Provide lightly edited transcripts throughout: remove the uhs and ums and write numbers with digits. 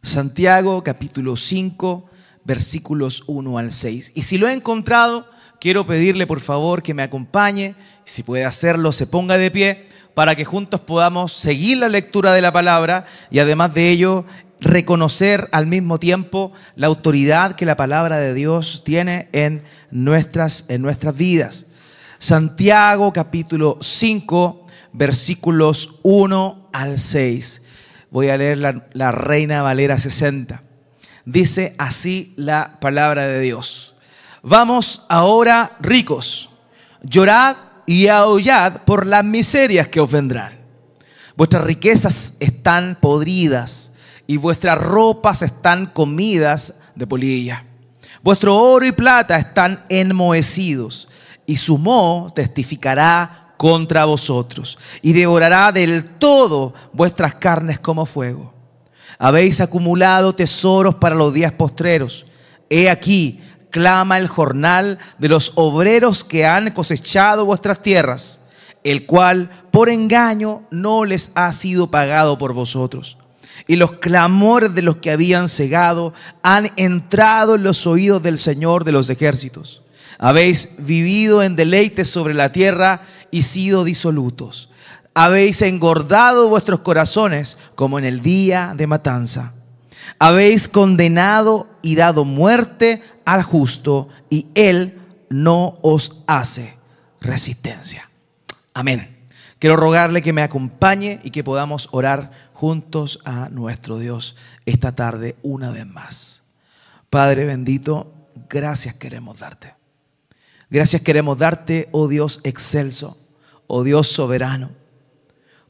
Santiago capítulo 5, versículos 1 al 6. Y si lo he encontrado, quiero pedirle por favor que me acompañe. Si puede hacerlo, se ponga de pie para que juntos podamos seguir la lectura de la palabra y además de ello reconocer al mismo tiempo la autoridad que la palabra de Dios tiene en nuestras vidas. Santiago capítulo 5, versículos 1 al 6. Voy a leer la Reina Valera 60. Dice así la palabra de Dios. Vamos ahora, ricos, llorad y aullad por las miserias que os vendrán. Vuestras riquezas están podridas y vuestras ropas están comidas de polilla. Vuestro oro y plata están enmohecidos y su moho testificará contra vosotros y devorará del todo vuestras carnes como fuego. Habéis acumulado tesoros para los días postreros. He aquí, clama el jornal de los obreros que han cosechado vuestras tierras, el cual por engaño no les ha sido pagado por vosotros. Y los clamores de los que habían cegado han entrado en los oídos del Señor de los ejércitos. Habéis vivido en deleites sobre la tierra y sido disolutos. Habéis engordado vuestros corazones como en el día de matanza. Habéis condenado y dado muerte al justo y él no os hace resistencia. Amén. Quiero rogarle que me acompañe y que podamos orar juntos a nuestro Dios esta tarde una vez más. Padre bendito, gracias queremos darte. Gracias queremos darte, oh Dios excelso, oh Dios soberano,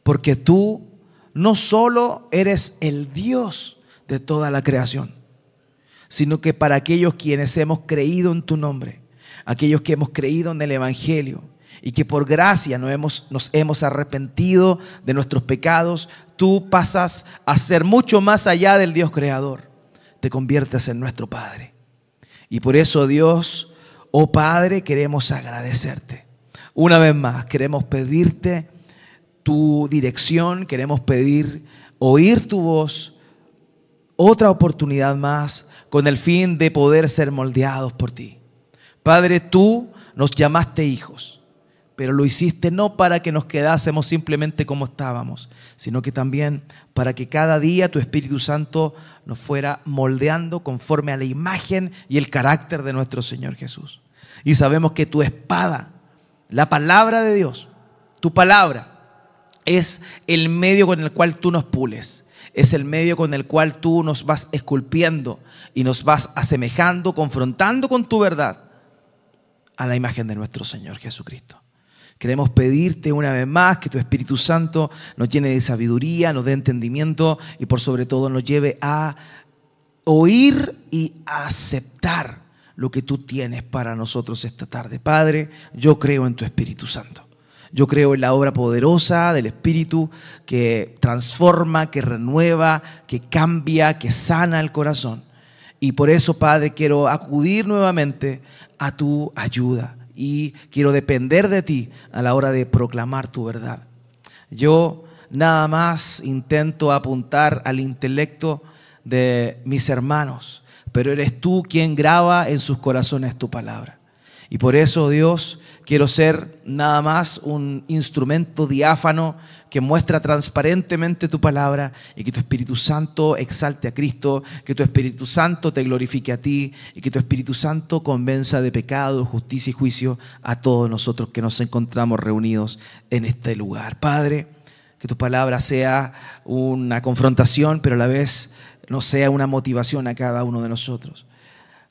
porque tú no solo eres el Dios de toda la creación, sino que para aquellos quienes hemos creído en tu nombre, aquellos que hemos creído en el Evangelio y que por gracia nos hemos arrepentido de nuestros pecados, tú pasas a ser mucho más allá del Dios creador, te conviertes en nuestro Padre. Y por eso, Dios, oh Padre, queremos agradecerte. Una vez más, queremos pedirte tu dirección, queremos oír tu voz, otra oportunidad más, con el fin de poder ser moldeados por ti. Padre, tú nos llamaste hijos, pero lo hiciste no para que nos quedásemos simplemente como estábamos, sino que también para que cada día tu Espíritu Santo nos fuera moldeando conforme a la imagen y el carácter de nuestro Señor Jesús. Y sabemos que tu espada, la palabra de Dios, tu palabra, es el medio con el cual tú nos pules. Es el medio con el cual tú nos vas esculpiendo y nos vas asemejando, confrontando con tu verdad a la imagen de nuestro Señor Jesucristo. Queremos pedirte una vez más que tu Espíritu Santo nos llene de sabiduría, nos dé entendimiento y por sobre todo nos lleve a oír y a aceptar lo que tú tienes para nosotros esta tarde. Padre, yo creo en tu Espíritu Santo. Yo creo en la obra poderosa del Espíritu que transforma, que renueva, que cambia, que sana el corazón. Y por eso, Padre, quiero acudir nuevamente a tu ayuda y quiero depender de ti a la hora de proclamar tu verdad. Yo nada más intento apuntar al intelecto de mis hermanos, pero eres tú quien graba en sus corazones tu palabra. Y por eso, Dios, quiero ser nada más un instrumento diáfano que muestra transparentemente tu palabra y que tu Espíritu Santo exalte a Cristo, que tu Espíritu Santo te glorifique a ti y que tu Espíritu Santo convenza de pecado, justicia y juicio a todos nosotros que nos encontramos reunidos en este lugar. Padre, que tu palabra sea una confrontación, pero a la vez no sea una motivación a cada uno de nosotros,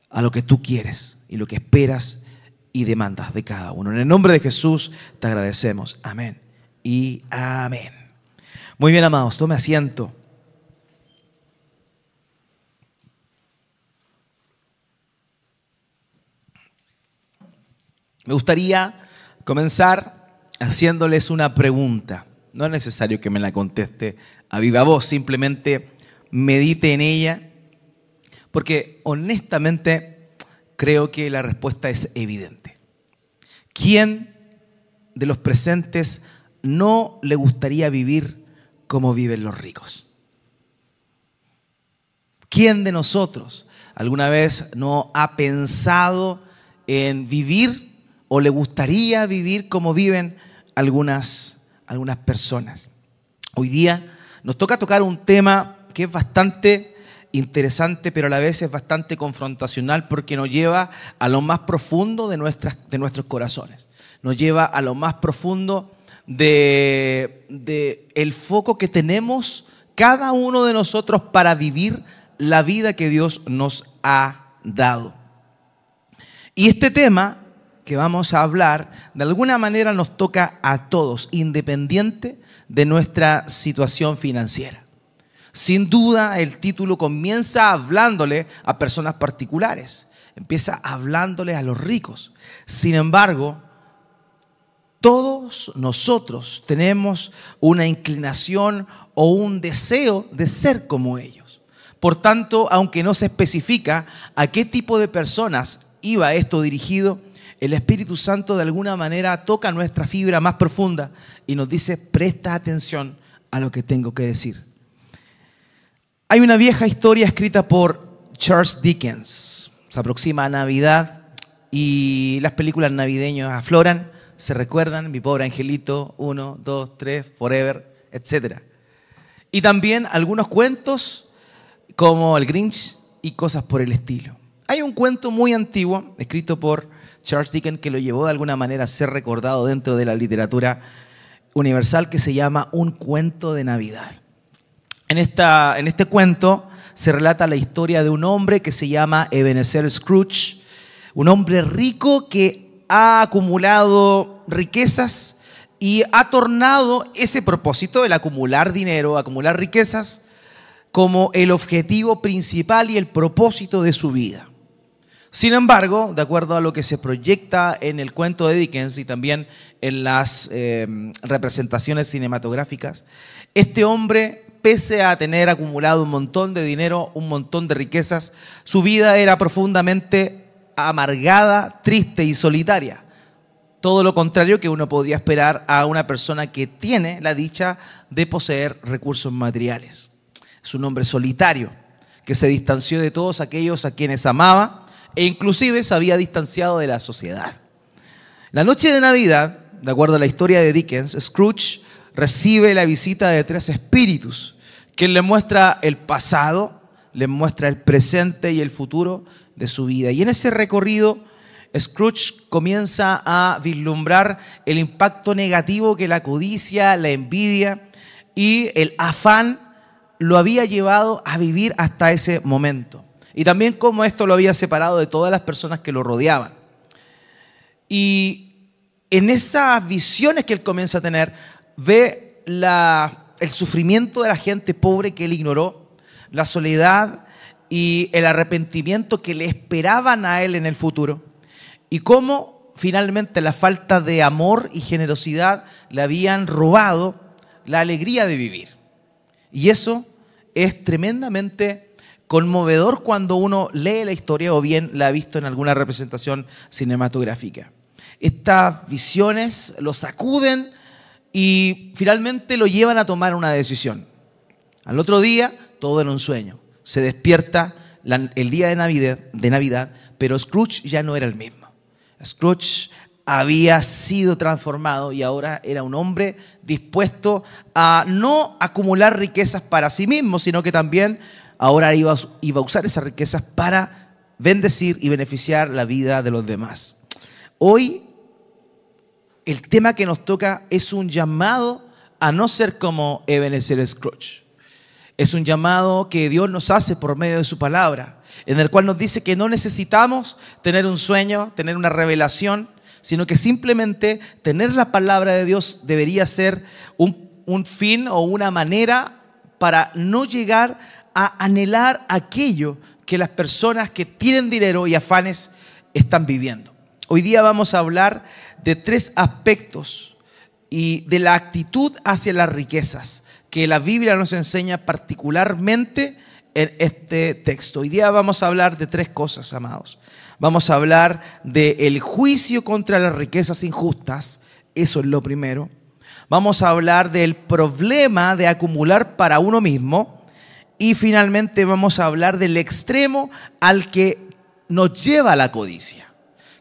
a lo que tú quieres y lo que esperas y demandas de cada uno. En el nombre de Jesús te agradecemos. Amén y amén. Muy bien, amados, tome asiento. Me gustaría comenzar haciéndoles una pregunta. No es necesario que me la conteste a viva voz, simplemente medite en ella, porque honestamente creo que la respuesta es evidente. ¿Quién de los presentes no le gustaría vivir como viven los ricos? ¿Quién de nosotros alguna vez no ha pensado en vivir o le gustaría vivir como viven algunas personas? Hoy día nos toca tocar un tema que es bastante interesante, pero a la vez es bastante confrontacional porque nos lleva a lo más profundo de nuestros corazones. Nos lleva a lo más profundo de el foco que tenemos cada uno de nosotros para vivir la vida que Dios nos ha dado. Y este tema que vamos a hablar, de alguna manera nos toca a todos, independiente de nuestra situación financiera. Sin duda, el título comienza hablándole a personas particulares, empieza hablándole a los ricos. Sin embargo, todos nosotros tenemos una inclinación o un deseo de ser como ellos. Por tanto, aunque no se especifica a qué tipo de personas iba esto dirigido, el Espíritu Santo de alguna manera toca nuestra fibra más profunda y nos dice: presta atención a lo que tengo que decir. Hay una vieja historia escrita por Charles Dickens. Se aproxima a Navidad y las películas navideñas afloran, se recuerdan: Mi pobre angelito, 1, 2, 3, Forever, etc. Y también algunos cuentos como El Grinch y cosas por el estilo. Hay un cuento muy antiguo escrito por Charles Dickens que lo llevó de alguna manera a ser recordado dentro de la literatura universal, que se llama Un cuento de Navidad. En este cuento se relata la historia de un hombre que se llama Ebenezer Scrooge, un hombre rico que ha acumulado riquezas y ha tornado ese propósito, el acumular dinero, acumular riquezas, como el objetivo principal y el propósito de su vida. Sin embargo, de acuerdo a lo que se proyecta en el cuento de Dickens y también en las representaciones cinematográficas, este hombre, pese a tener acumulado un montón de dinero, un montón de riquezas, su vida era profundamente amargada, triste y solitaria. Todo lo contrario que uno podría esperar a una persona que tiene la dicha de poseer recursos materiales. Es un hombre solitario que se distanció de todos aquellos a quienes amaba e inclusive se había distanciado de la sociedad. La noche de Navidad, de acuerdo a la historia de Dickens, Scrooge recibe la visita de 3 espíritus que le muestra el pasado, le muestra el presente y el futuro de su vida. Y en ese recorrido, Scrooge comienza a vislumbrar el impacto negativo que la codicia, la envidia y el afán lo había llevado a vivir hasta ese momento. Y también cómo esto lo había separado de todas las personas que lo rodeaban. Y en esas visiones que él comienza a tener, ve el sufrimiento de la gente pobre que él ignoró, la soledad y el arrepentimiento que le esperaban a él en el futuro, y cómo finalmente la falta de amor y generosidad le habían robado la alegría de vivir. Y eso es tremendamente conmovedor cuando uno lee la historia o bien la ha visto en alguna representación cinematográfica. Estas visiones lo sacuden y finalmente lo llevan a tomar una decisión. Al otro día, todo era un sueño. Se despierta el día de Navidad, pero Scrooge ya no era el mismo. Scrooge había sido transformado y ahora era un hombre dispuesto a no acumular riquezas para sí mismo, sino que también ahora iba a usar esas riquezas para bendecir y beneficiar la vida de los demás. Hoy, el tema que nos toca es un llamado a no ser como Ebenezer Scrooge. Es un llamado que Dios nos hace por medio de su palabra, en el cual nos dice que no necesitamos tener un sueño, tener una revelación, sino que simplemente tener la palabra de Dios debería ser un fin o una manera para no llegar a anhelar aquello que las personas que tienen dinero y afanes están viviendo. Hoy día vamos a hablar de 3 aspectos y de la actitud hacia las riquezas que la Biblia nos enseña particularmente en este texto. Hoy día vamos a hablar de 3 cosas, amados. Vamos a hablar del juicio contra las riquezas injustas, eso es lo primero. Vamos a hablar del problema de acumular para uno mismo Y finalmente vamos a hablar del extremo al que nos lleva la codicia,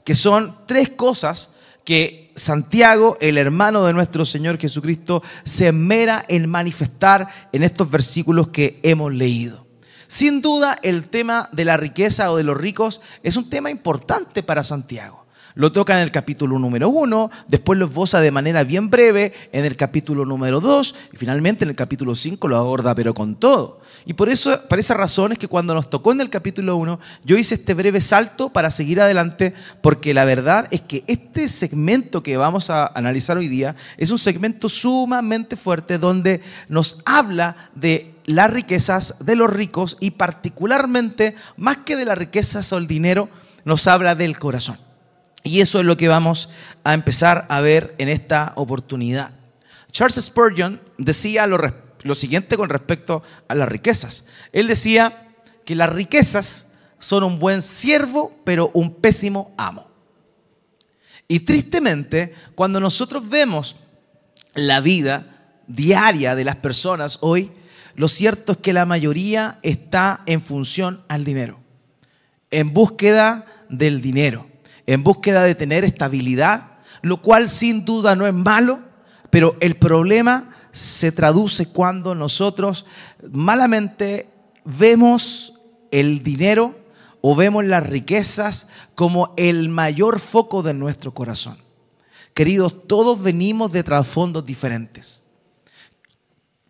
que son tres cosas que Santiago, el hermano de nuestro Señor Jesucristo, se esmera en manifestar en estos versículos que hemos leído. Sin duda, el tema de la riqueza o de los ricos es un tema importante para Santiago. Lo toca en el capítulo número 1, después lo esboza de manera bien breve en el capítulo número 2 y finalmente en el capítulo 5 lo aborda pero con todo. Y por esa razón es que cuando nos tocó en el capítulo 1, yo hice este breve salto para seguir adelante, porque la verdad es que este segmento que vamos a analizar hoy día es un segmento sumamente fuerte donde nos habla de las riquezas de los ricos y particularmente, más que de las riquezas o el dinero, nos habla del corazón. Y eso es lo que vamos a empezar a ver en esta oportunidad. Charles Spurgeon decía lo siguiente con respecto a las riquezas. Él decía que las riquezas son un buen siervo, pero un pésimo amo. Y tristemente, cuando nosotros vemos la vida diaria de las personas hoy, lo cierto es que la mayoría está en función al dinero, en búsqueda del dinero, en búsqueda de tener estabilidad, lo cual sin duda no es malo, pero el problema se traduce cuando nosotros malamente vemos el dinero o vemos las riquezas como el mayor foco de nuestro corazón. Queridos, todos venimos de trasfondos diferentes.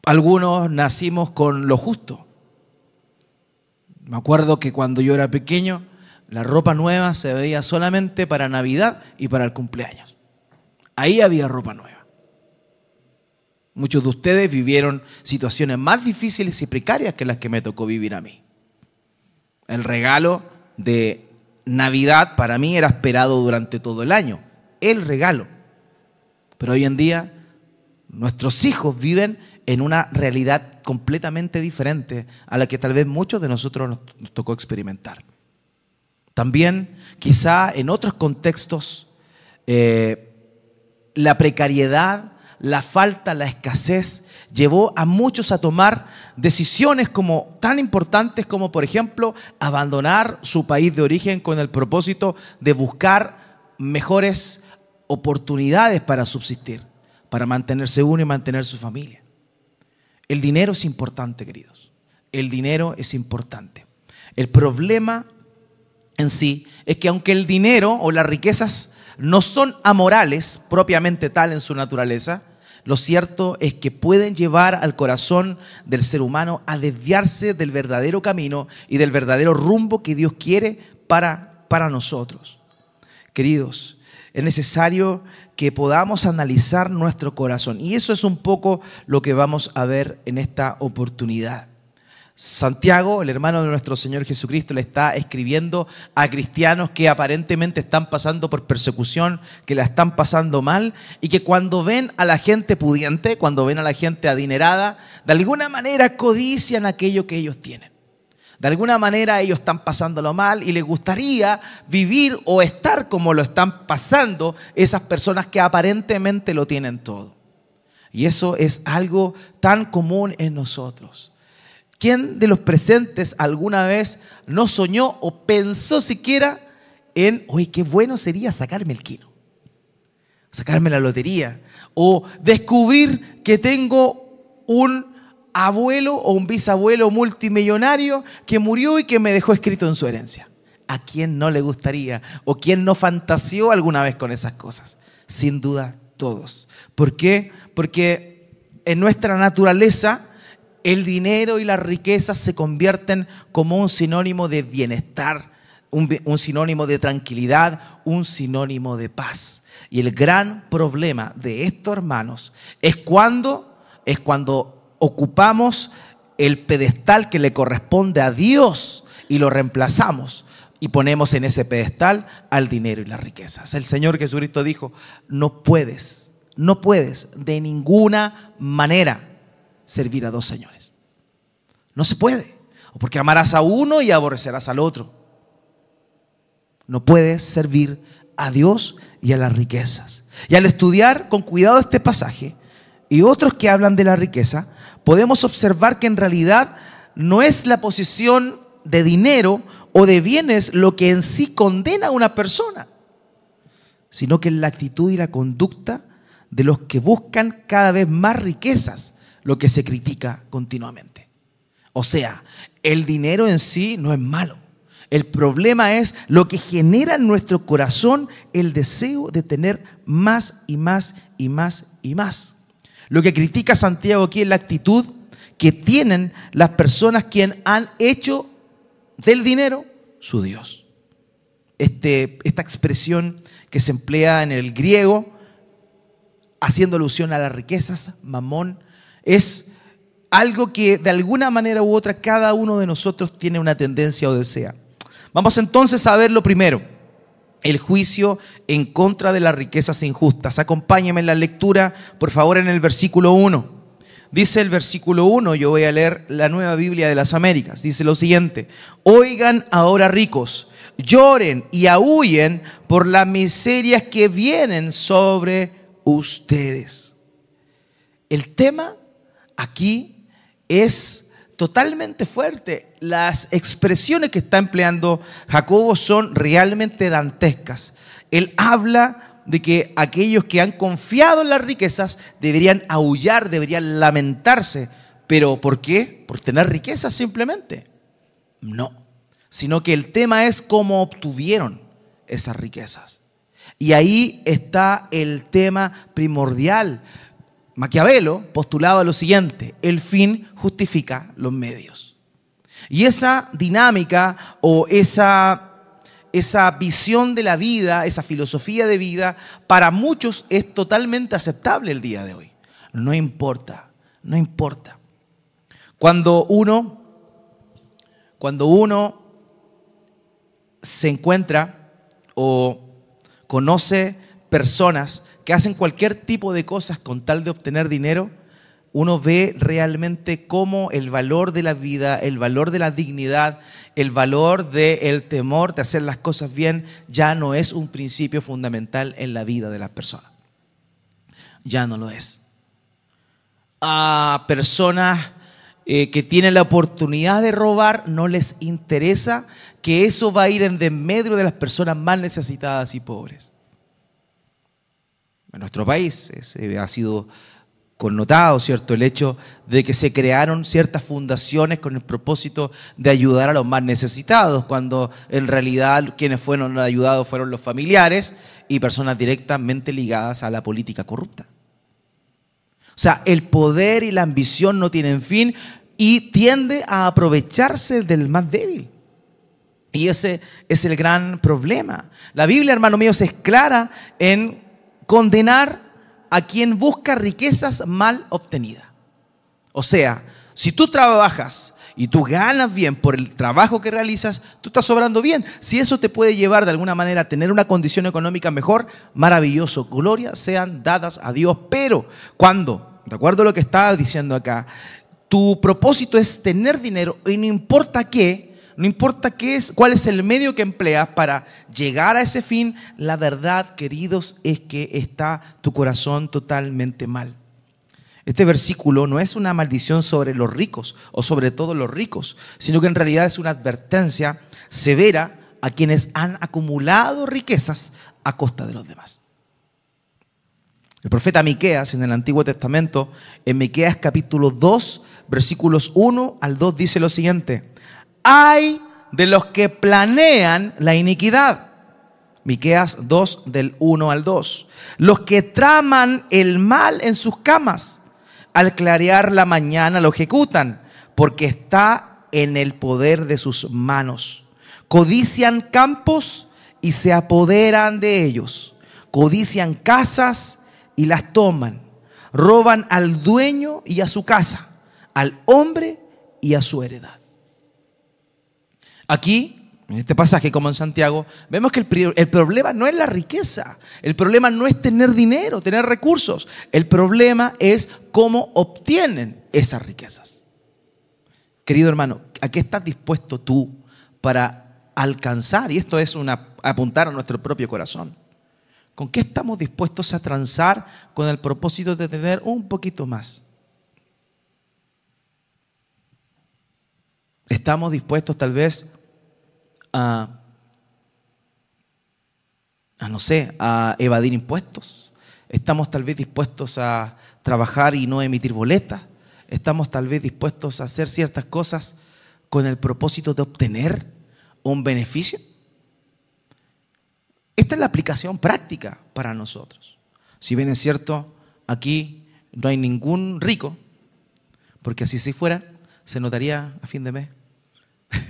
Algunos nacimos con lo justo. Me acuerdo que cuando yo era pequeño, la ropa nueva se veía solamente para Navidad y para el cumpleaños. Ahí había ropa nueva. Muchos de ustedes vivieron situaciones más difíciles y precarias que las que me tocó vivir a mí. El regalo de Navidad para mí era esperado durante todo el año. El regalo. Pero hoy en día nuestros hijos viven en una realidad completamente diferente a la que tal vez muchos de nosotros nos tocó experimentar. También, quizá en otros contextos, la precariedad, la falta, la escasez llevó a muchos a tomar decisiones tan importantes como, por ejemplo, abandonar su país de origen con el propósito de buscar mejores oportunidades para subsistir, para mantenerse uno y mantener su familia. El dinero es importante, queridos. El dinero es importante. El problema en sí es que aunque el dinero o las riquezas no son amorales propiamente tal en su naturaleza, lo cierto es que pueden llevar al corazón del ser humano a desviarse del verdadero camino y del verdadero rumbo que Dios quiere para nosotros. Queridos, es necesario que podamos analizar nuestro corazón, y eso es un poco lo que vamos a ver en esta oportunidad. Santiago, el hermano de nuestro Señor Jesucristo, le está escribiendo a cristianos que aparentemente están pasando por persecución, que la están pasando mal, y que cuando ven a la gente pudiente, cuando ven a la gente adinerada, de alguna manera codician aquello que ellos tienen. De alguna manera ellos están pasándolo mal y les gustaría vivir o estar como lo están pasando esas personas que aparentemente lo tienen todo. Y eso es algo tan común en nosotros. ¿Quién de los presentes alguna vez no soñó o pensó siquiera en, oye, qué bueno sería sacarme el quino, sacarme la lotería, o descubrir que tengo un abuelo o un bisabuelo multimillonario que murió y que me dejó escrito en su herencia? ¿A quién no le gustaría? ¿O quién no fantaseó alguna vez con esas cosas? Sin duda todos. ¿Por qué? Porque en nuestra naturaleza el dinero y las riquezas se convierten como un sinónimo de bienestar, un sinónimo de tranquilidad, un sinónimo de paz. Y el gran problema de estos hermanos es cuando ocupamos el pedestal que le corresponde a Dios y lo reemplazamos y ponemos en ese pedestal al dinero y las riquezas. El Señor Jesucristo dijo, no puedes de ninguna manera servir a dos señores. No se puede, porque amarás a uno y aborrecerás al otro. No puedes servir a Dios y a las riquezas. Y al estudiar con cuidado este pasaje y otros que hablan de la riqueza, podemos observar que en realidad no es la posesión de dinero o de bienes lo que en sí condena a una persona, sino que es la actitud y la conducta de los que buscan cada vez más riquezas lo que se critica continuamente. O sea, el dinero en sí no es malo. El problema es lo que genera en nuestro corazón el deseo de tener más y más y más y más. Lo que critica Santiago aquí es la actitud que tienen las personas quienes han hecho del dinero su Dios. Esta expresión que se emplea en el griego, haciendo alusión a las riquezas, mamón, es algo que de alguna manera u otra cada uno de nosotros tiene una tendencia o desea. Vamos entonces a ver lo primero, el juicio en contra de las riquezas injustas. Acompáñenme en la lectura, por favor, en el versículo 1. Dice el versículo 1, yo voy a leer la Nueva Biblia de las Américas, dice lo siguiente: oigan ahora, ricos, lloren y aúllen por las miserias que vienen sobre ustedes. El tema aquí es totalmente fuerte. Las expresiones que está empleando Jacobo son realmente dantescas. Él habla de que aquellos que han confiado en las riquezas deberían aullar, deberían lamentarse. ¿Pero por qué? ¿Por tener riquezas simplemente? No, sino que el tema es cómo obtuvieron esas riquezas. Y ahí está el tema primordial. Maquiavelo postulaba lo siguiente: el fin justifica los medios. Y esa dinámica o esa visión de la vida, esa filosofía de vida, para muchos es totalmente aceptable el día de hoy. No importa, no importa. Cuando uno se encuentra o conoce personas que hacen cualquier tipo de cosas con tal de obtener dinero, uno ve realmente cómo el valor de la vida, el valor de la dignidad, el valor del temor de hacer las cosas bien ya no es un principio fundamental en la vida de las personas. Ya no lo es. A personas que tienen la oportunidad de robar no les interesa que eso va a ir en desmedro de las personas más necesitadas y pobres. En nuestro país ha sido connotado, ¿cierto?, el hecho de que se crearon ciertas fundaciones con el propósito de ayudar a los más necesitados, cuando en realidad quienes fueron ayudados fueron los familiares y personas directamente ligadas a la política corrupta. O sea, el poder y la ambición no tienen fin y tiende a aprovecharse del más débil. Y ese es el gran problema. La Biblia, hermano mío, es clara en condenar a quien busca riquezas mal obtenidas. O sea, si tú trabajas y tú ganas bien por el trabajo que realizas, tú estás obrando bien. Si eso te puede llevar de alguna manera a tener una condición económica mejor, maravilloso, gloria sean dadas a Dios. Pero cuando, de acuerdo a lo que estaba diciendo acá, tu propósito es tener dinero y no importa qué, cuál es el medio que empleas para llegar a ese fin, la verdad, queridos, es que está tu corazón totalmente mal. Este versículo no es una maldición sobre los ricos o sobre todos los ricos, sino que en realidad es una advertencia severa a quienes han acumulado riquezas a costa de los demás. El profeta Miqueas en el Antiguo Testamento, en Miqueas capítulo 2, versículos 1 al 2, dice lo siguiente: ay de los que planean la iniquidad. Miqueas 2, del 1 al 2. Los que traman el mal en sus camas, al clarear la mañana lo ejecutan, porque está en el poder de sus manos. Codician campos y se apoderan de ellos. Codician casas y las toman. Roban al dueño y a su casa, al hombre y a su heredad. Aquí, en este pasaje como en Santiago, vemos que el problema no es la riqueza, el problema no es tener dinero, tener recursos, el problema es cómo obtienen esas riquezas. Querido hermano, ¿a qué estás dispuesto tú para alcanzar? Y esto es apuntar a nuestro propio corazón. ¿Con qué estamos dispuestos a transar con el propósito de tener un poquito más? Estamos dispuestos tal vez no sé, a evadir impuestos. Estamos tal vez dispuestos a trabajar y no emitir boletas. Estamos tal vez dispuestos a hacer ciertas cosas con el propósito de obtener un beneficio. Esta es la aplicación práctica para nosotros. Si bien es cierto, aquí no hay ningún rico, porque así si fuera, se notaría a fin de mes.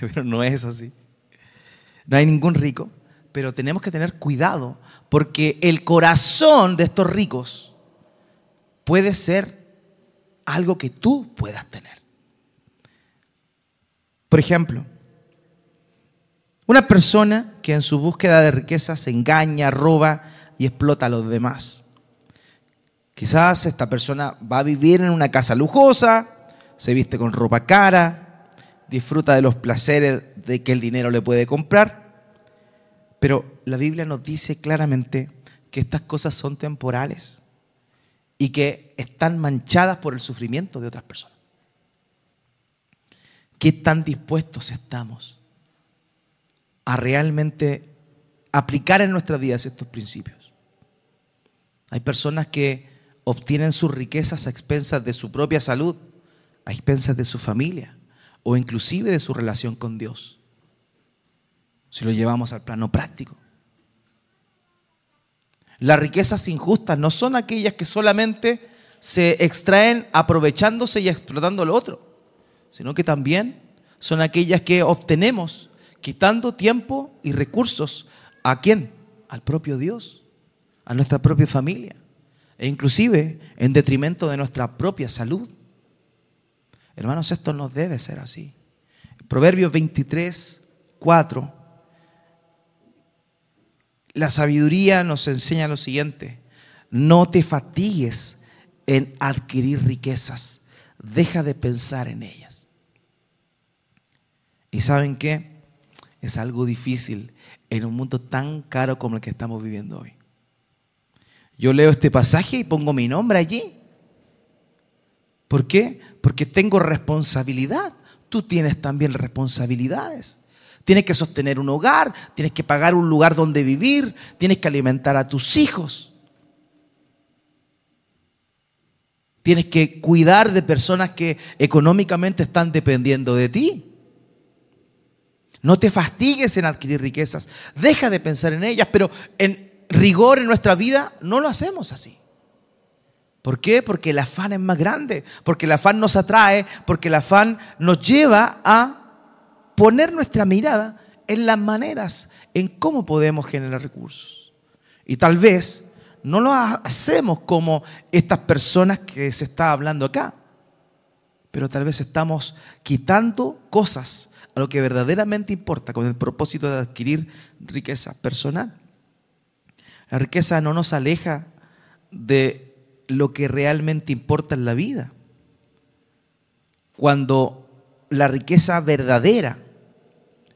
Pero no es así. No hay ningún rico, pero tenemos que tener cuidado, porque el corazón de estos ricos puede ser algo que tú puedas tener. Por ejemplo, una persona que en su búsqueda de riqueza se engaña, roba y explota a los demás. Quizás esta persona va a vivir en una casa lujosa, se viste con ropa cara, disfruta de los placeres de que el dinero le puede comprar, pero la Biblia nos dice claramente que estas cosas son temporales y que están manchadas por el sufrimiento de otras personas. ¿Qué tan dispuestos estamos a realmente aplicar en nuestras vidas estos principios? Hay personas que obtienen sus riquezas a expensas de su propia salud, a expensas de su familia o inclusive de su relación con Dios, si lo llevamos al plano práctico. Las riquezas injustas no son aquellas que solamente se extraen aprovechándose y explotando lo otro, sino que también son aquellas que obtenemos quitando tiempo y recursos. ¿A quién? Al propio Dios, a nuestra propia familia, e inclusive en detrimento de nuestra propia salud. Hermanos, esto no debe ser así. Proverbios 23:4. La sabiduría nos enseña lo siguiente: no te fatigues en adquirir riquezas, deja de pensar en ellas. ¿Y saben qué? Es algo difícil en un mundo tan caro como el que estamos viviendo hoy. Yo leo este pasaje y pongo mi nombre allí. ¿Por qué? Porque tengo responsabilidad. Tú tienes también responsabilidades. Tienes que sostener un hogar, tienes que pagar un lugar donde vivir, tienes que alimentar a tus hijos. Tienes que cuidar de personas que económicamente están dependiendo de ti. No te fastigues en adquirir riquezas, deja de pensar en ellas, pero en rigor en nuestra vida no lo hacemos así. ¿Por qué? Porque el afán es más grande, porque el afán nos atrae, porque el afán nos lleva a poner nuestra mirada en las maneras, en cómo podemos generar recursos. Y tal vez no lo hacemos como estas personas que se está hablando acá, pero tal vez estamos quitando cosas a lo que verdaderamente importa con el propósito de adquirir riqueza personal. La riqueza no nos aleja de lo que realmente importa en la vida. Cuando la riqueza verdadera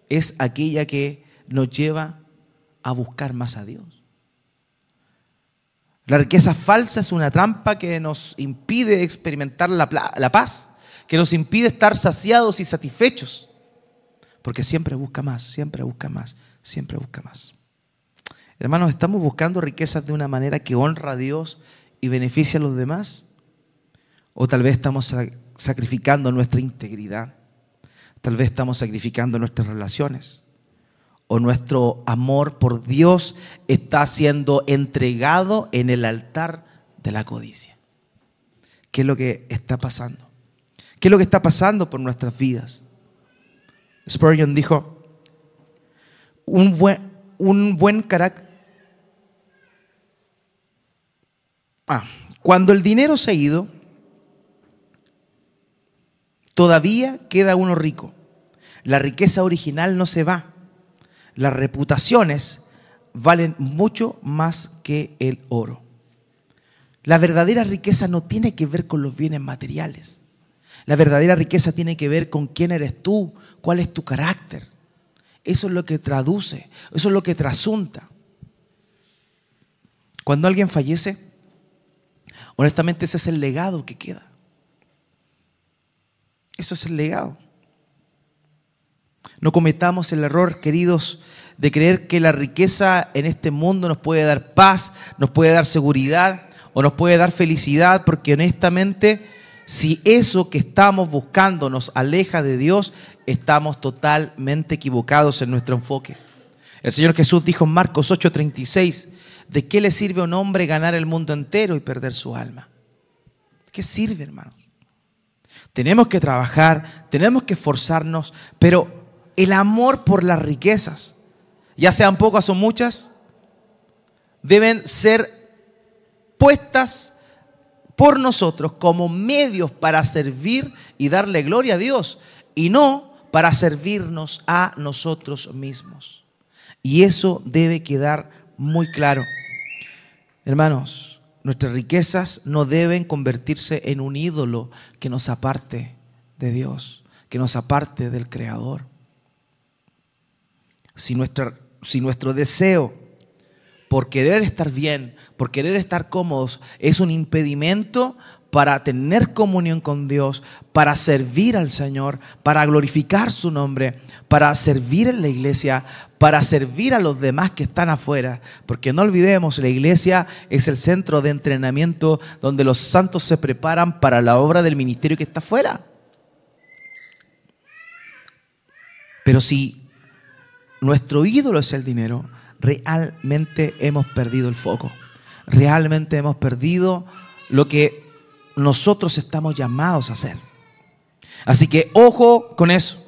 es aquella que nos lleva a buscar más a Dios. La riqueza falsa es una trampa que nos impide experimentar la paz, que nos impide estar saciados y satisfechos, porque siempre busca más, siempre busca más, siempre busca más. Hermanos, ¿estamos buscando riquezas de una manera que honra a Dios y beneficia a los demás? ¿O tal vez estamos sacrificando nuestra integridad? Tal vez estamos sacrificando nuestras relaciones, o nuestro amor por Dios está siendo entregado en el altar de la codicia. ¿Qué es lo que está pasando? ¿Qué es lo que está pasando por nuestras vidas? Spurgeon dijo: un buen carácter. Cuando el dinero se ha ido, todavía queda uno rico. La riqueza original no se va. Las reputaciones valen mucho más que el oro. La verdadera riqueza no tiene que ver con los bienes materiales. La verdadera riqueza tiene que ver con quién eres tú, cuál es tu carácter. Eso es lo que traduce, eso es lo que trasunta. Cuando alguien fallece, honestamente ese es el legado que queda. Eso es el legado. No cometamos el error, queridos, de creer que la riqueza en este mundo nos puede dar paz, nos puede dar seguridad o nos puede dar felicidad, porque honestamente, si eso que estamos buscando nos aleja de Dios, estamos totalmente equivocados en nuestro enfoque. El Señor Jesús dijo en Marcos 8:36, ¿de qué le sirve a un hombre ganar el mundo entero y perder su alma? ¿Qué sirve, hermanos? Tenemos que trabajar, tenemos que esforzarnos, pero el amor por las riquezas, ya sean pocas o muchas, deben ser puestas por nosotros como medios para servir y darle gloria a Dios, y no para servirnos a nosotros mismos. Y eso debe quedar muy claro. Hermanos, nuestras riquezas no deben convertirse en un ídolo que nos aparte de Dios, que nos aparte del Creador. Si nuestro deseo por querer estar bien, por querer estar cómodos, es un impedimento para tener comunión con Dios, para servir al Señor, para glorificar su nombre, para servir en la iglesia, para servir a los demás que están afuera. Porque no olvidemos, la iglesia es el centro de entrenamiento donde los santos se preparan para la obra del ministerio que está afuera. Pero si nuestro ídolo es el dinero, realmente hemos perdido el foco. Realmente hemos perdido lo que nosotros estamos llamados a hacer. Así que ojo con eso.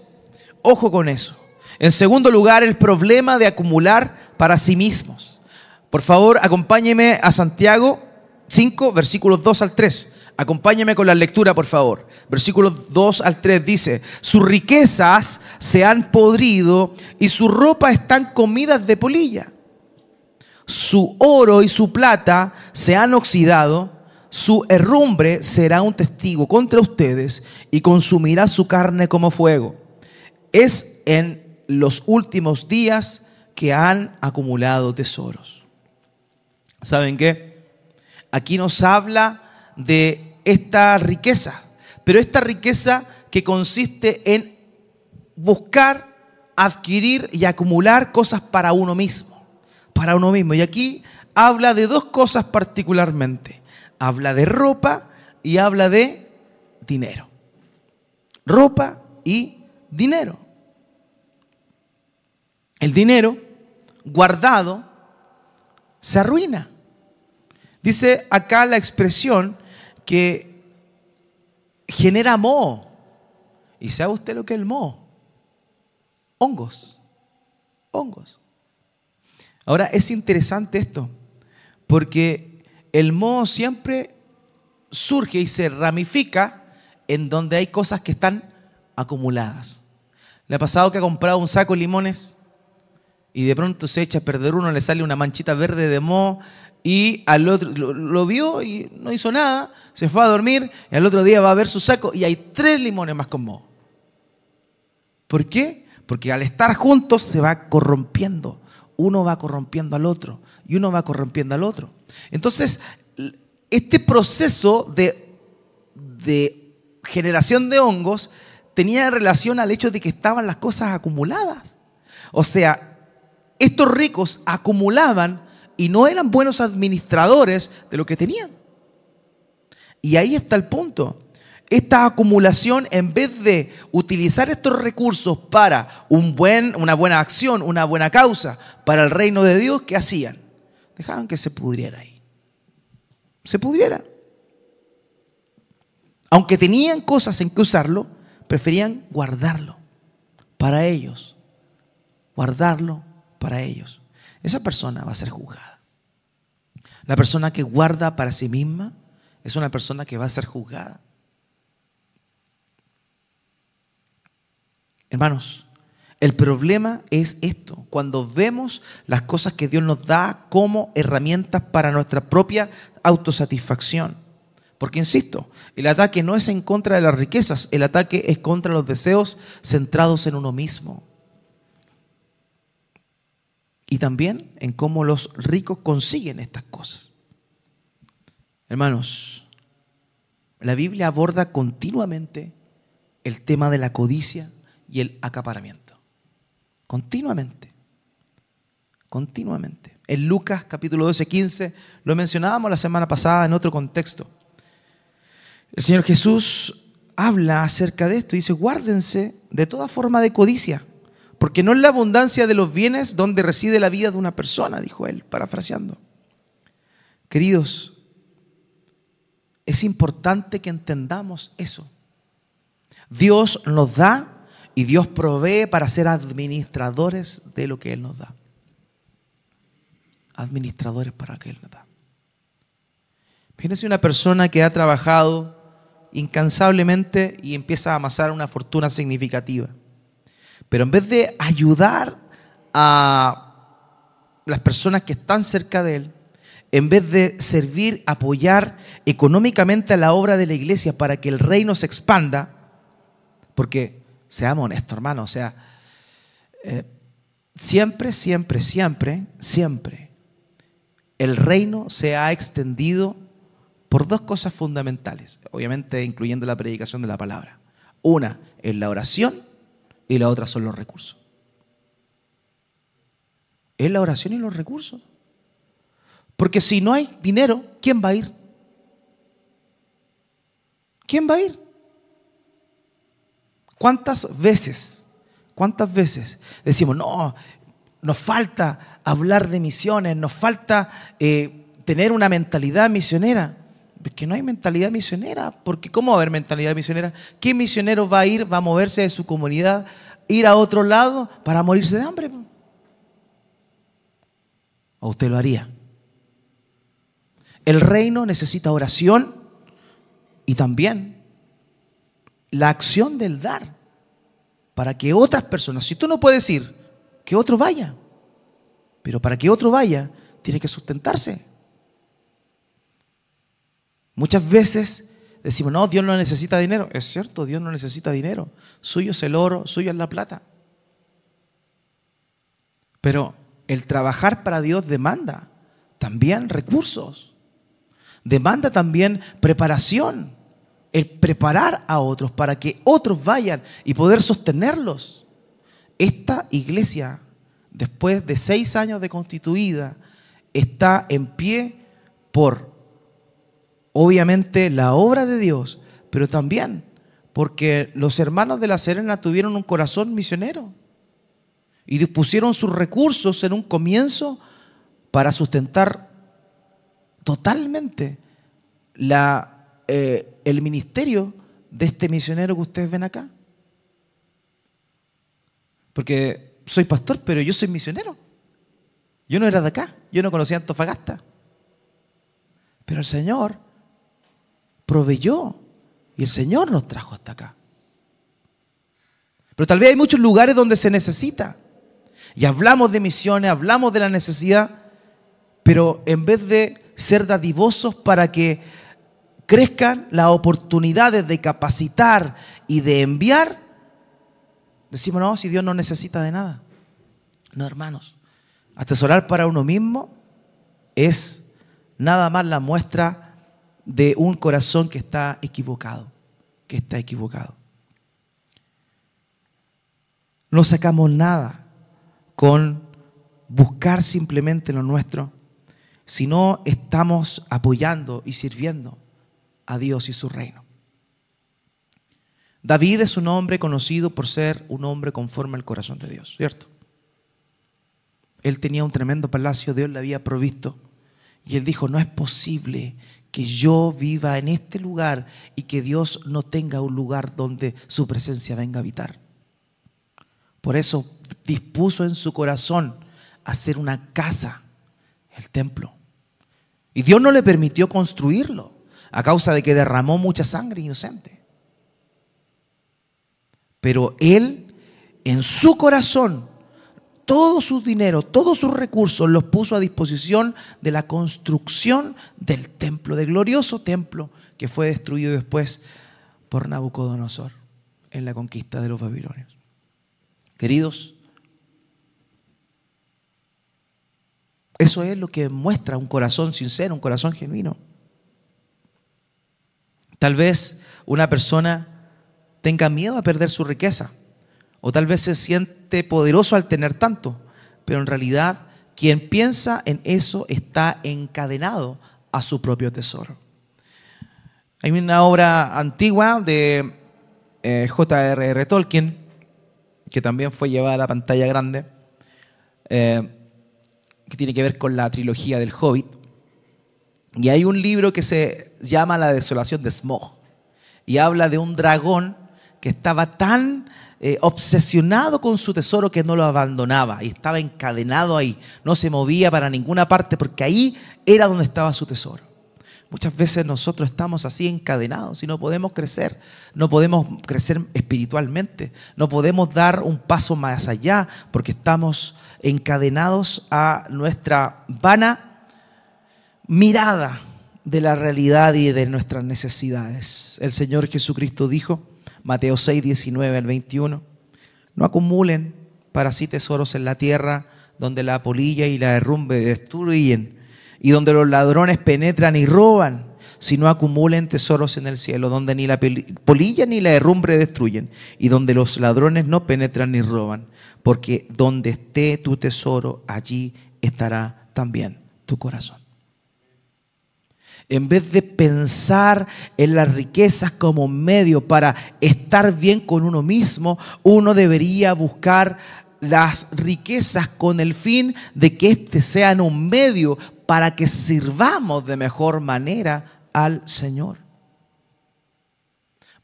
Ojo con eso. En segundo lugar, el problema de acumular para sí mismos. Por favor, acompáñeme a Santiago 5, versículos 2 al 3. Acompáñeme con la lectura, por favor. Versículos 2 al 3 dice: sus riquezas se han podrido y su ropa están comidas de polilla. Su oro y su plata se han oxidado. Su herrumbre será un testigo contra ustedes y consumirá su carne como fuego. Es en los últimos días que han acumulado tesoros. ¿Saben qué? Aquí nos habla de esta riqueza, pero esta riqueza que consiste en buscar, adquirir y acumular cosas para uno mismo. Para uno mismo. Y aquí habla de dos cosas particularmente. Habla de ropa y habla de dinero. Ropa y dinero. El dinero guardado se arruina. Dice acá la expresión que genera moho. ¿Y sabe usted lo que es el moho? Hongos. Hongos. Ahora es interesante esto, porque el moho siempre surge y se ramifica en donde hay cosas que están acumuladas. ¿Le ha pasado que ha comprado un saco de limones y de pronto se echa a perder uno, le sale una manchita verde de moho y al otro lo vio y no hizo nada, se fue a dormir y al otro día va a ver su saco y hay 3 limones más con moho? ¿Por qué? Porque al estar juntos se va corrompiendo. Uno va corrompiendo al otro y uno va corrompiendo al otro. Entonces, este proceso de generación de hongos tenía relación al hecho de que estaban las cosas acumuladas. O sea, estos ricos acumulaban y no eran buenos administradores de lo que tenían. Y ahí está el punto. Esta acumulación, en vez de utilizar estos recursos para una buena acción, una buena causa para el reino de Dios, ¿qué hacían? Dejaban que se pudriera ahí. Se pudriera. Aunque tenían cosas en que usarlo, preferían guardarlo para ellos. Guardarlo para ellos. Esa persona va a ser juzgada. La persona que guarda para sí misma es una persona que va a ser juzgada. Hermanos, el problema es esto, cuando vemos las cosas que Dios nos da como herramientas para nuestra propia autosatisfacción. Porque insisto, el ataque no es en contra de las riquezas, el ataque es contra los deseos centrados en uno mismo. Y también en cómo los ricos consiguen estas cosas. Hermanos, la Biblia aborda continuamente el tema de la codicia y el acaparamiento. continuamente. Continuamente. En Lucas capítulo 12, 15, lo mencionábamos la semana pasada en otro contexto. El Señor Jesús habla acerca de esto y dice: guárdense de toda forma de codicia, porque no es la abundancia de los bienes donde reside la vida de una persona, dijo él, parafraseando. Queridos, es importante que entendamos eso. Dios nos da y Dios provee para ser administradores de lo que Él nos da. Administradores para que Él nos da. Imagínense una persona que ha trabajado incansablemente y empieza a amasar una fortuna significativa. Pero en vez de ayudar a las personas que están cerca de él, en vez de servir, apoyar económicamente a la obra de la iglesia para que el reino se expanda, porque seamos honestos, hermanos, o sea, siempre el reino se ha extendido por dos cosas fundamentales, obviamente incluyendo la predicación de la palabra. Una es la oración y la otra son los recursos. Es la oración y los recursos. Porque si no hay dinero, ¿quién va a ir? ¿Quién va a ir? ¿Cuántas veces decimos, no, nos falta hablar de misiones, nos falta tener una mentalidad misionera? Es que no hay mentalidad misionera, porque ¿cómo va a haber mentalidad misionera? ¿Qué misionero va a ir, va a moverse de su comunidad, ir a otro lado para morirse de hambre? ¿O usted lo haría? El reino necesita oración y también la acción del dar para que otras personas, si tú no puedes ir, que otro vaya, pero para que otro vaya tiene que sustentarse. Muchas veces decimos, no, Dios no necesita dinero. Es cierto, Dios no necesita dinero. Suyo es el oro, suyo es la plata. Pero el trabajar para Dios demanda también recursos. Demanda también preparación. El preparar a otros para que otros vayan y poder sostenerlos. Esta iglesia, después de 6 años de constituida, está en pie por, obviamente, la obra de Dios, pero también porque los hermanos de La Serena tuvieron un corazón misionero y dispusieron sus recursos en un comienzo para sustentar totalmente el ministerio de este misionero que ustedes ven acá. Porque soy pastor, pero yo soy misionero. Yo no era de acá, yo no conocía Antofagasta. Pero el Señor proveyó y el Señor nos trajo hasta acá. Pero tal vez hay muchos lugares donde se necesita. Y hablamos de misiones, hablamos de la necesidad, pero en vez de ser dadivosos para que crezcan las oportunidades de capacitar y de enviar, decimos, no, si Dios no necesita de nada. No, hermanos, atesorar para uno mismo es nada más la muestra de un corazón que está equivocado, No sacamos nada con buscar simplemente lo nuestro, sino estamos apoyando y sirviendo a Dios y su reino. David es un hombre conocido por ser un hombre conforme al corazón de Dios, ¿cierto? Él tenía un tremendo palacio, Dios le había provisto, y él dijo, no es posible que yo viva en este lugar y que Dios no tenga un lugar donde su presencia venga a habitar. Por eso dispuso en su corazón hacer una casa, el templo. Y Dios no le permitió construirlo a causa de que derramó mucha sangre inocente. Pero él, en su corazón, todo su dinero, todos sus recursos los puso a disposición de la construcción del templo, del glorioso templo que fue destruido después por Nabucodonosor en la conquista de los babilonios. Queridos, eso es lo que muestra un corazón sincero, un corazón genuino. Tal vez una persona tenga miedo a perder su riqueza O tal vez se siente poderoso al tener tanto, pero en realidad quien piensa en eso está encadenado a su propio tesoro. Hay una obra antigua de J.R.R. Tolkien, que también fue llevada a la pantalla grande, que tiene que ver con la trilogía del Hobbit. Y hay un libro que se llama La desolación de Smaug, y habla de un dragón que estaba tan obsesionado con su tesoro que no lo abandonaba y estaba encadenado ahí, no se movía para ninguna parte porque ahí era donde estaba su tesoro. Muchas veces nosotros estamos así encadenados y no podemos crecer espiritualmente, no podemos dar un paso más allá porque estamos encadenados a nuestra vana mirada de la realidad y de nuestras necesidades. El Señor Jesucristo dijo, Mateo 6, 19 al 21, no acumulen para sí tesoros en la tierra donde la polilla y la derrumbe destruyen y donde los ladrones penetran y roban, sino acumulen tesoros en el cielo donde ni la polilla ni la derrumbe destruyen y donde los ladrones no penetran ni roban, porque donde esté tu tesoro, allí estará también tu corazón. En vez de pensar en las riquezas como medio para estar bien con uno mismo, uno debería buscar las riquezas con el fin de que éste sean un medio para que sirvamos de mejor manera al Señor.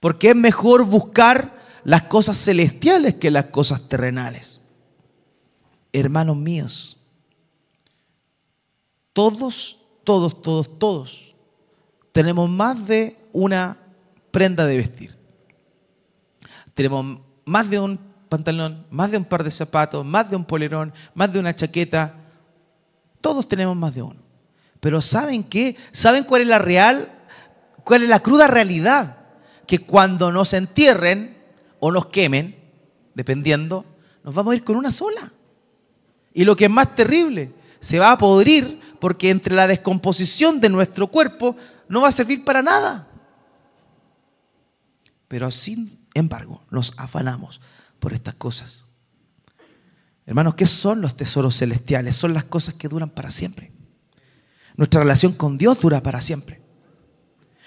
Porque es mejor buscar las cosas celestiales que las cosas terrenales. Hermanos míos, todos tenemos más de una prenda de vestir. Tenemos más de un pantalón, más de un par de zapatos, más de un polerón, más de una chaqueta. Todos tenemos más de uno. Pero ¿saben qué? ¿Saben cuál es la cruda realidad? Que cuando nos entierren o nos quemen, dependiendo, nos vamos a ir con una sola. Y lo que es más terrible, se va a podrir porque entre la descomposición de nuestro cuerpo no va a servir para nada. Pero sin embargo, nos afanamos por estas cosas. Hermanos, ¿qué son los tesoros celestiales? Son las cosas que duran para siempre. Nuestra relación con Dios dura para siempre.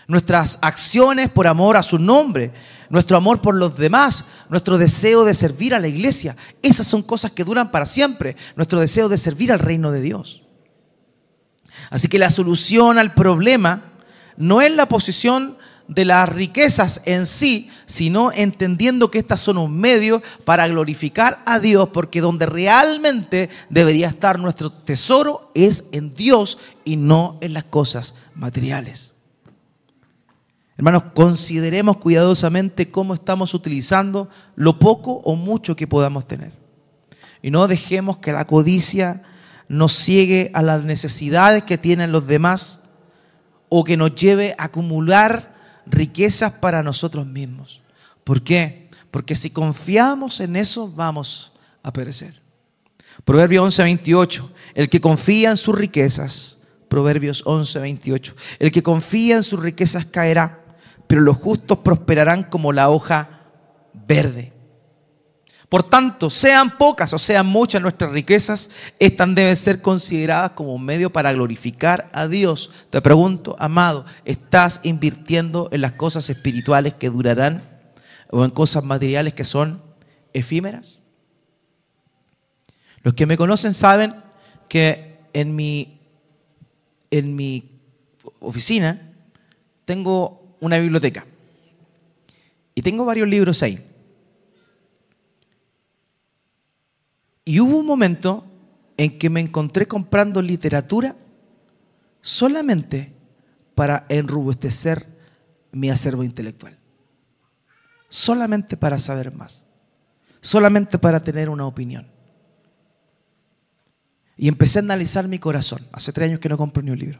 Nuestras acciones por amor a su nombre, nuestro amor por los demás, nuestro deseo de servir a la iglesia, esas son cosas que duran para siempre. Nuestro deseo de servir al reino de Dios. Así que la solución al problema no es la posición de las riquezas en sí, sino entendiendo que estas son un medio para glorificar a Dios, porque donde realmente debería estar nuestro tesoro es en Dios y no en las cosas materiales. Hermanos, consideremos cuidadosamente cómo estamos utilizando lo poco o mucho que podamos tener. Y no dejemos que la codicia nos ciegue a las necesidades que tienen los demás o que nos lleve a acumular riquezas para nosotros mismos. ¿Por qué? Porque si confiamos en eso vamos a perecer. Proverbios 11:28, el que confía en sus riquezas, Proverbios 11:28, el que confía en sus riquezas caerá, pero los justos prosperarán como la hoja verde. Por tanto, sean pocas o sean muchas nuestras riquezas, estas deben ser consideradas como un medio para glorificar a Dios. Te pregunto, amado, ¿estás invirtiendo en las cosas espirituales que durarán o en cosas materiales que son efímeras? Los que me conocen saben que en mi oficina tengo una biblioteca y tengo varios libros ahí. Y hubo un momento en que me encontré comprando literatura solamente para enrobustecer mi acervo intelectual. Solamente para saber más. Solamente para tener una opinión. Y empecé a analizar mi corazón. Hace 3 años que no compro ni un libro.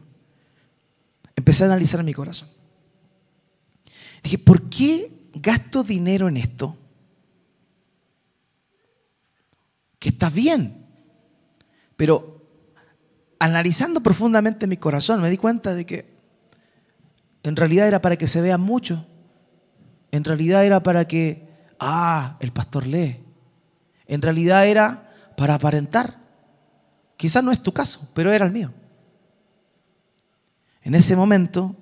Empecé a analizar mi corazón. Dije, ¿por qué gasto dinero en esto? Que está bien, pero analizando profundamente mi corazón me di cuenta de que en realidad era para que se vea mucho, en realidad era para que, el pastor lee, en realidad era para aparentar. Quizás no es tu caso, pero era el mío. En ese momento,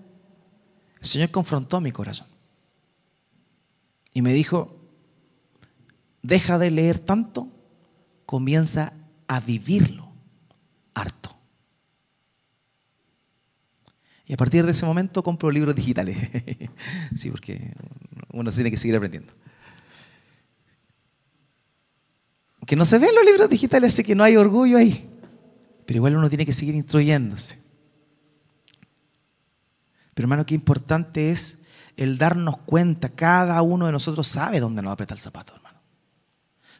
el Señor confrontó mi corazón y me dijo: deja de leer tanto, comienza a vivirlo harto. Y a partir de ese momento compro libros digitales. Sí, porque uno tiene que seguir aprendiendo. Que no se ven los libros digitales, así que no hay orgullo ahí. Pero igual uno tiene que seguir instruyéndose. Pero hermano, qué importante es el darnos cuenta. Cada uno de nosotros sabe dónde nos aprieta el zapato, hermano.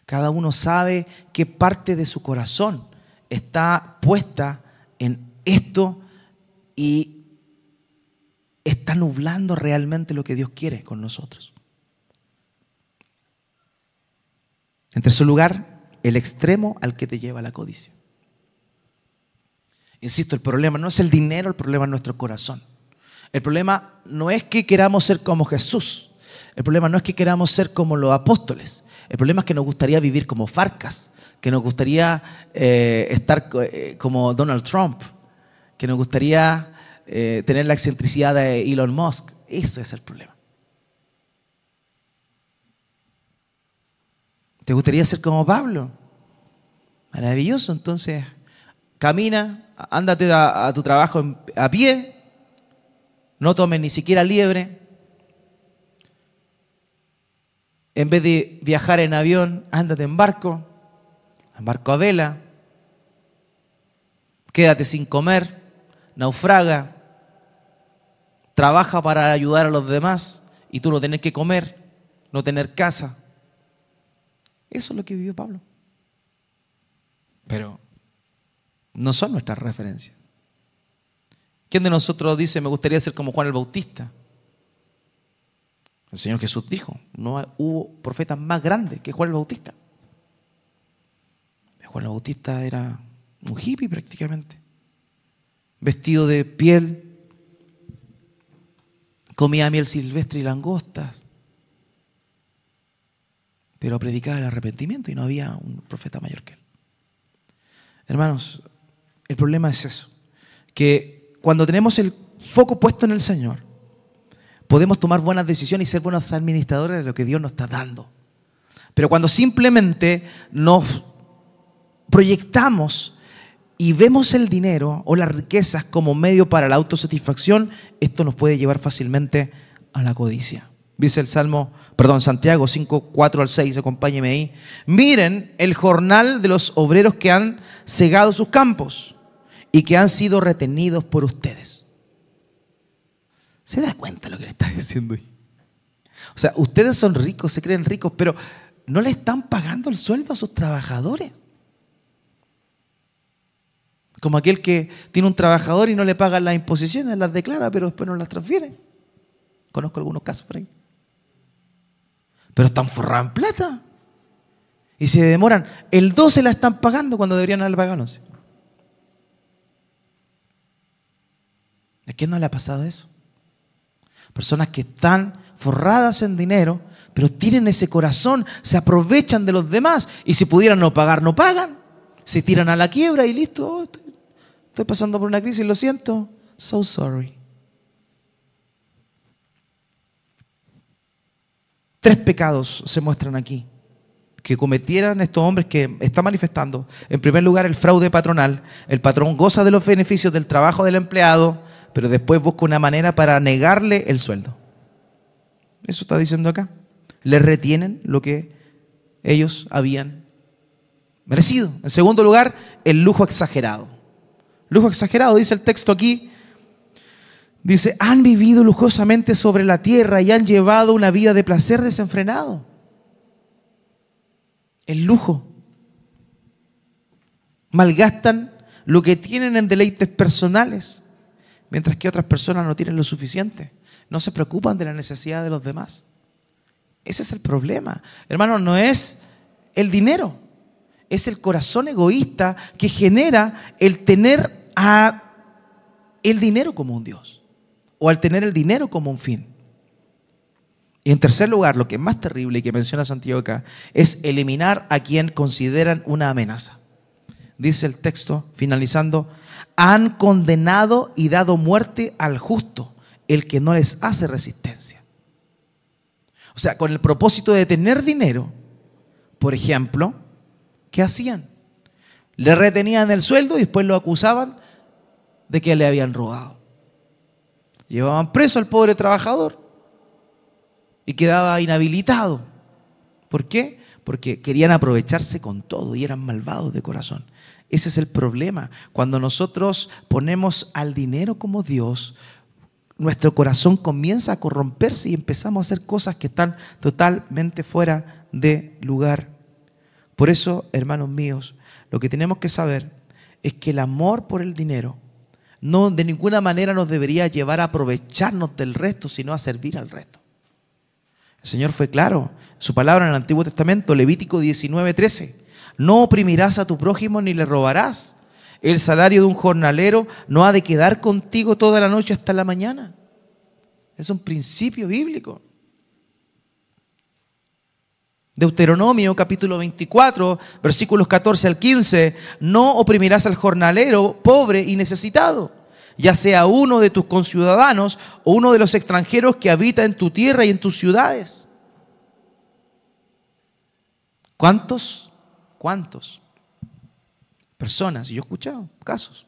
Cada uno sabe qué parte de su corazón está puesta en esto y está nublando realmente lo que Dios quiere con nosotros. En tercer lugar, el extremo al que te lleva la codicia. Insisto, el problema no es el dinero, el problema es nuestro corazón. El problema no es que queramos ser como Jesús. El problema no es que queramos ser como los apóstoles. El problema es que nos gustaría vivir como Farcas, que nos gustaría estar como Donald Trump, que nos gustaría tener la excentricidad de Elon Musk. Ese es el problema. ¿Te gustaría ser como Pablo? Maravilloso, entonces camina, ándate a tu trabajo a pie, no tomes ni siquiera liebre. En vez de viajar en avión, ándate en barco a vela. Quédate sin comer, naufraga, trabaja para ayudar a los demás y tú no tener que comer, no tener casa. Eso es lo que vivió Pablo. Pero no son nuestras referencias. ¿Quién de nosotros dice: me gustaría ser como Juan el Bautista? El Señor Jesús dijo: no hubo profeta más grande que Juan el Bautista. Juan el Bautista era un hippie prácticamente, vestido de piel, comía miel silvestre y langostas, pero predicaba el arrepentimiento y no había un profeta mayor que él. Hermanos, el problema es eso, que cuando tenemos el foco puesto en el Señor, podemos tomar buenas decisiones y ser buenos administradores de lo que Dios nos está dando. Pero cuando simplemente nos proyectamos y vemos el dinero o las riquezas como medio para la autosatisfacción, esto nos puede llevar fácilmente a la codicia. Dice Santiago 5, 4 al 6, acompáñeme ahí. Miren el jornal de los obreros que han segado sus campos y que han sido retenidos por ustedes. ¿Se da cuenta lo que le está diciendo ahí? O sea, ustedes son ricos, se creen ricos, pero no le están pagando el sueldo a sus trabajadores. Como aquel que tiene un trabajador y no le pagan las imposiciones, las declara, pero después no las transfiere. Conozco algunos casos por ahí. Pero están forrados en plata. Y se demoran. El 12 la están pagando cuando deberían haberle pagado el 11. ¿A quién no le ha pasado eso? Personas que están forradas en dinero, pero tienen ese corazón, se aprovechan de los demás y si pudieran no pagar, no pagan. Se tiran a la quiebra y listo. Oh, estoy pasando por una crisis, lo siento. So sorry. 3 pecados se muestran aquí que cometieran estos hombres que están manifestando. En primer lugar, el fraude patronal. El patrón goza de los beneficios del trabajo del empleado, pero después busca una manera para negarle el sueldo. Eso está diciendo acá. Le retienen lo que ellos habían merecido. En segundo lugar, el lujo exagerado. Lujo exagerado, dice el texto aquí. Dice, han vivido lujosamente sobre la tierra y han llevado una vida de placer desenfrenado. El lujo. Malgastan lo que tienen en deleites personales, mientras que otras personas no tienen lo suficiente. No se preocupan de la necesidad de los demás. Ese es el problema. Hermano, no es el dinero, es el corazón egoísta que genera el tener el dinero como un Dios o al tener el dinero como un fin. Y en tercer lugar, lo que es más terrible y que menciona Santiago acá, es eliminar a quien consideran una amenaza. Dice el texto, finalizando, han condenado y dado muerte al justo, el que no les hace resistencia. O sea, con el propósito de tener dinero, por ejemplo, ¿qué hacían? Le retenían el sueldo y después lo acusaban de que le habían robado. Llevaban preso al pobre trabajador y quedaba inhabilitado. ¿Por qué? Porque querían aprovecharse con todo y eran malvados de corazón. Ese es el problema. Cuando nosotros ponemos al dinero como Dios, nuestro corazón comienza a corromperse y empezamos a hacer cosas que están totalmente fuera de lugar. Por eso, hermanos míos, lo que tenemos que saber es que el amor por el dinero no de ninguna manera nos debería llevar a aprovecharnos del resto, sino a servir al resto. El Señor fue claro en su palabra en el Antiguo Testamento, Levítico 19:13. No oprimirás a tu prójimo ni le robarás. El salario de un jornalero no ha de quedar contigo toda la noche hasta la mañana. Es un principio bíblico. Deuteronomio capítulo 24, versículos 14 al 15. No oprimirás al jornalero pobre y necesitado, ya sea uno de tus conciudadanos o uno de los extranjeros que habita en tu tierra y en tus ciudades. ¿Cuántos personas? Y yo he escuchado casos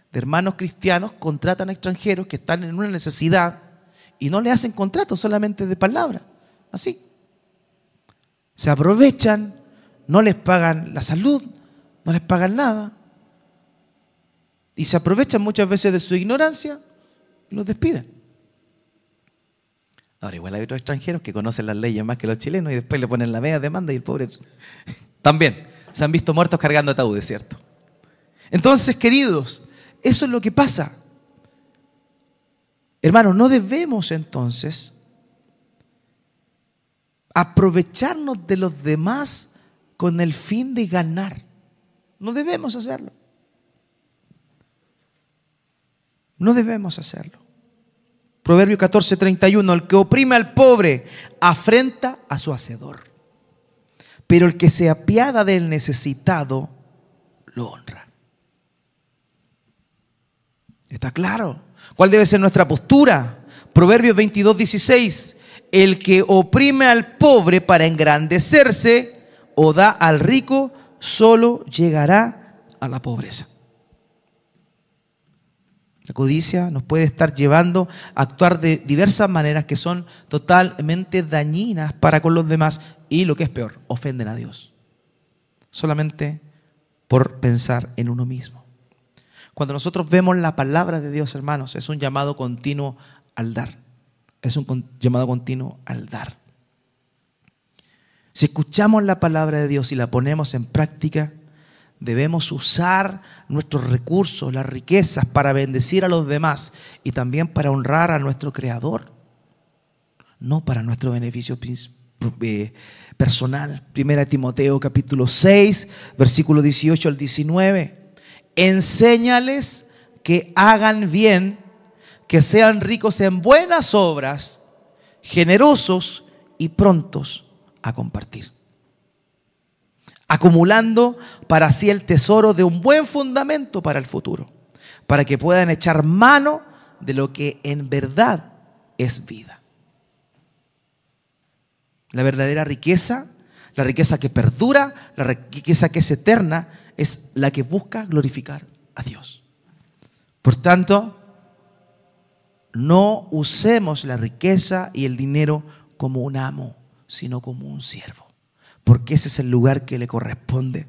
de hermanos cristianos contratan a extranjeros que están en una necesidad y no le hacen contrato, solamente de palabra, así. Se aprovechan, no les pagan la salud, no les pagan nada. Y se aprovechan muchas veces de su ignorancia y los despiden. Ahora, igual hay otros extranjeros que conocen las leyes más que los chilenos y después le ponen la media demanda y el pobre también se han visto muertos cargando ataúdes, ¿cierto? Entonces, queridos, eso es lo que pasa. Hermanos, no debemos entonces aprovecharnos de los demás con el fin de ganar. No debemos hacerlo. No debemos hacerlo. Proverbio 14:31, el que oprime al pobre afrenta a su hacedor, pero el que se apiada del necesitado lo honra. ¿Está claro? ¿Cuál debe ser nuestra postura? Proverbios 22:16, el que oprime al pobre para engrandecerse o da al rico solo llegará a la pobreza. La codicia nos puede estar llevando a actuar de diversas maneras que son totalmente dañinas para con los demás y, lo que es peor, ofenden a Dios solamente por pensar en uno mismo. Cuando nosotros vemos la palabra de Dios, hermanos, es un llamado continuo al dar. Es un llamado continuo al dar. Si escuchamos la palabra de Dios y la ponemos en práctica, debemos usar nuestros recursos, las riquezas, para bendecir a los demás y también para honrar a nuestro Creador, no para nuestro beneficio personal. 1 Timoteo capítulo 6, versículo 18 al 19. Enséñales que hagan bien, que sean ricos en buenas obras, generosos y prontos a compartir, acumulando para sí el tesoro de un buen fundamento para el futuro, para que puedan echar mano de lo que en verdad es vida. La verdadera riqueza, la riqueza que perdura, la riqueza que es eterna, es la que busca glorificar a Dios. Por tanto, no usemos la riqueza y el dinero como un amo, sino como un siervo, porque ese es el lugar que le corresponde.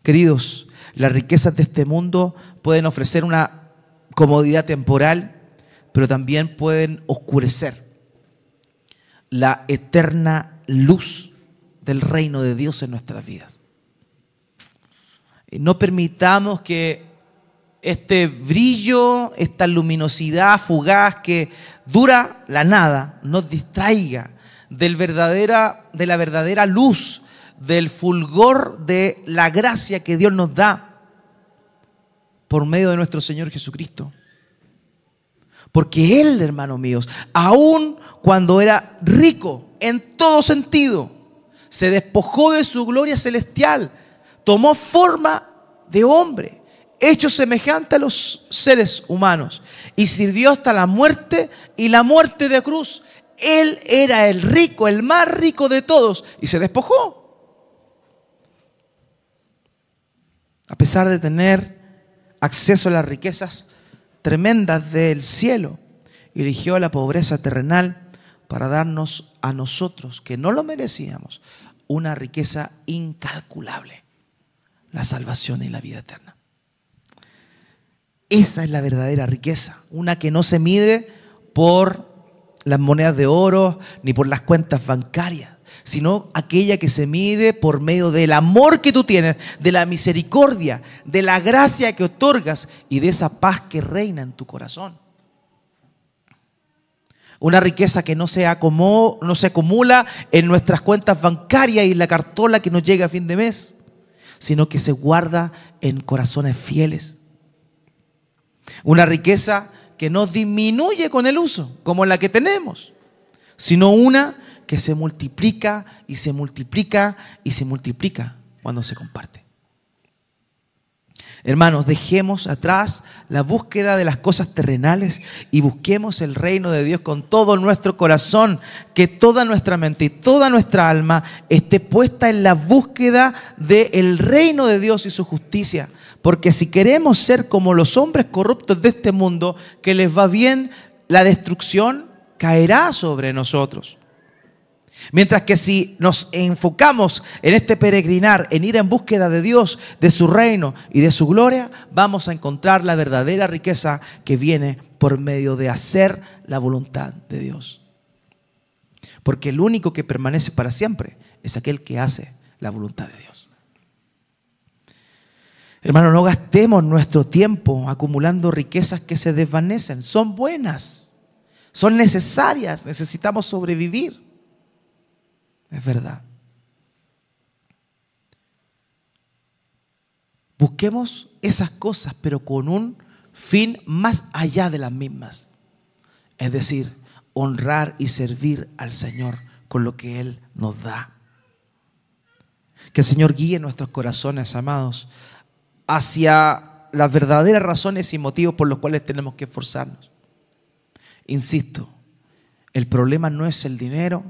Queridos, las riquezas de este mundo pueden ofrecer una comodidad temporal, pero también pueden oscurecer la eterna luz del reino de Dios en nuestras vidas. Y no permitamos que este brillo, esta luminosidad fugaz que dura la nada, nos distraiga de la verdadera luz, del fulgor de la gracia que Dios nos da por medio de nuestro Señor Jesucristo. Porque Él, hermanos míos, aun cuando era rico en todo sentido, se despojó de su gloria celestial, tomó forma de hombre, hecho semejante a los seres humanos, y sirvió hasta la muerte y la muerte de cruz. Él era el rico, el más rico de todos, y se despojó. A pesar de tener acceso a las riquezas tremendas del cielo, eligió la pobreza terrenal para darnos a nosotros, que no lo merecíamos, una riqueza incalculable: la salvación y la vida eterna. Esa es la verdadera riqueza, una que no se mide por las monedas de oro ni por las cuentas bancarias, sino aquella que se mide por medio del amor que tú tienes, de la misericordia, de la gracia que otorgas y de esa paz que reina en tu corazón. Una riqueza que no se acumula en nuestras cuentas bancarias y la cartola que nos llega a fin de mes, sino que se guarda en corazones fieles. Una riqueza que no disminuye con el uso, como la que tenemos, sino una que se multiplica y se multiplica y se multiplica cuando se comparte. Hermanos, dejemos atrás la búsqueda de las cosas terrenales y busquemos el reino de Dios con todo nuestro corazón, que toda nuestra mente y toda nuestra alma esté puesta en la búsqueda del reino de Dios y su justicia. Porque si queremos ser como los hombres corruptos de este mundo, que les va bien, la destrucción caerá sobre nosotros. Mientras que si nos enfocamos en este peregrinar, en ir en búsqueda de Dios, de su reino y de su gloria, vamos a encontrar la verdadera riqueza que viene por medio de hacer la voluntad de Dios. Porque el único que permanece para siempre es aquel que hace la voluntad de Dios. Hermano, no gastemos nuestro tiempo acumulando riquezas que se desvanecen. Son buenas, son necesarias, necesitamos sobrevivir. Es verdad. Busquemos esas cosas, pero con un fin más allá de las mismas. Es decir, honrar y servir al Señor con lo que Él nos da. Que el Señor guíe nuestros corazones, amados, hacia las verdaderas razones y motivos por los cuales tenemos que esforzarnos. Insisto, el problema no es el dinero,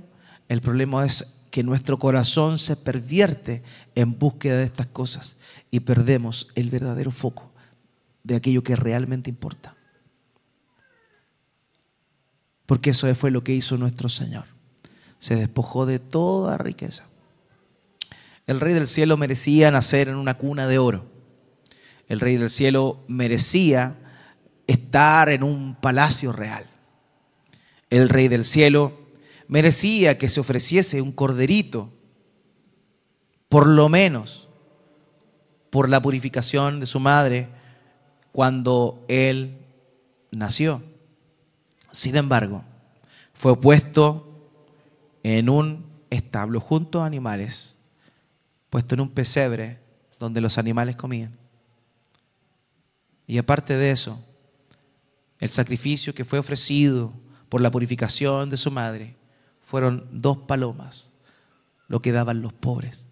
el problema es que nuestro corazón se pervierte en búsqueda de estas cosas y perdemos el verdadero foco de aquello que realmente importa. Porque eso fue lo que hizo nuestro Señor. Se despojó de toda riqueza. El Rey del Cielo merecía nacer en una cuna de oro. El Rey del Cielo merecía estar en un palacio real. El Rey del Cielo merecía que se ofreciese un corderito, por lo menos por la purificación de su madre cuando él nació. Sin embargo, fue puesto en un establo junto a animales, puesto en un pesebre donde los animales comían. Y aparte de eso, el sacrificio que fue ofrecido por la purificación de su madre fueron 2 palomas, lo que daban los pobres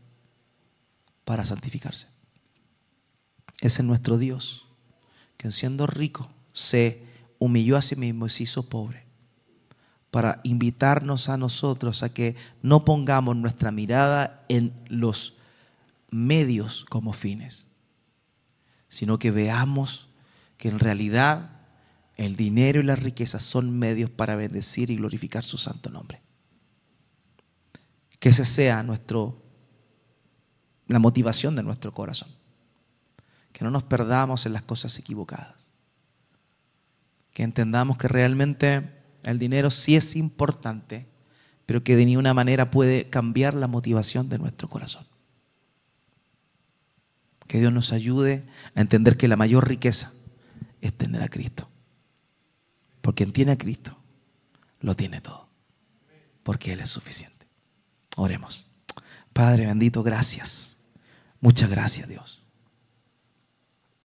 para santificarse. Ese es nuestro Dios, que siendo rico se humilló a sí mismo y se hizo pobre, para invitarnos a nosotros a que no pongamos nuestra mirada en los medios como fines, sino que veamos que en realidad el dinero y las riquezas son medios para bendecir y glorificar su santo nombre. Que ese sea la motivación de nuestro corazón. Que no nos perdamos en las cosas equivocadas. Que entendamos que realmente el dinero sí es importante, pero que de ninguna manera puede cambiar la motivación de nuestro corazón. Que Dios nos ayude a entender que la mayor riqueza es tener a Cristo. Porque quien tiene a Cristo lo tiene todo. Porque Él es suficiente. Oremos. Padre bendito, gracias. Muchas gracias, Dios.